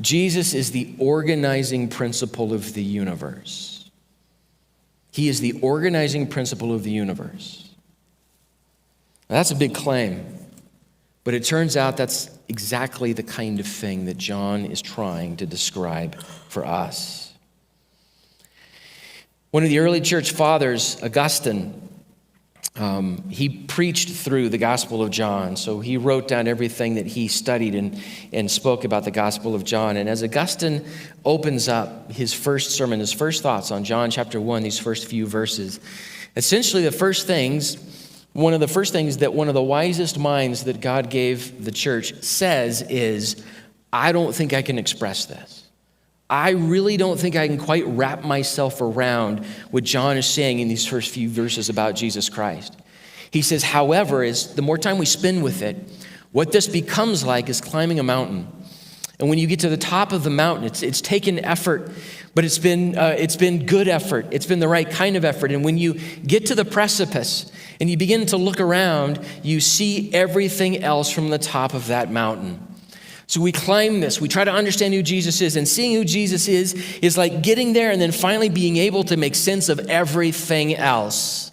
Jesus is the organizing principle of the universe. He is the organizing principle of the universe. Now, that's a big claim, but it turns out that's exactly the kind of thing that John is trying to describe for us. One of the early church fathers, Augustine, he preached through the Gospel of John. So he wrote down everything that he studied and spoke about the Gospel of John. And as Augustine opens up his first sermon, his first thoughts on John chapter 1, these first few verses, essentially one of the first things that one of the wisest minds that God gave the church says is, I don't think I can express this. I really don't think I can quite wrap myself around what John is saying in these first few verses about Jesus Christ. He says, however, the more time we spend with it, what this becomes like is climbing a mountain. And when you get to the top of the mountain, it's taken effort, but it's been good effort. It's been the right kind of effort. And when you get to the precipice and you begin to look around, you see everything else from the top of that mountain. So we climb this, we try to understand who Jesus is, and seeing who Jesus is like getting there and then finally being able to make sense of everything else.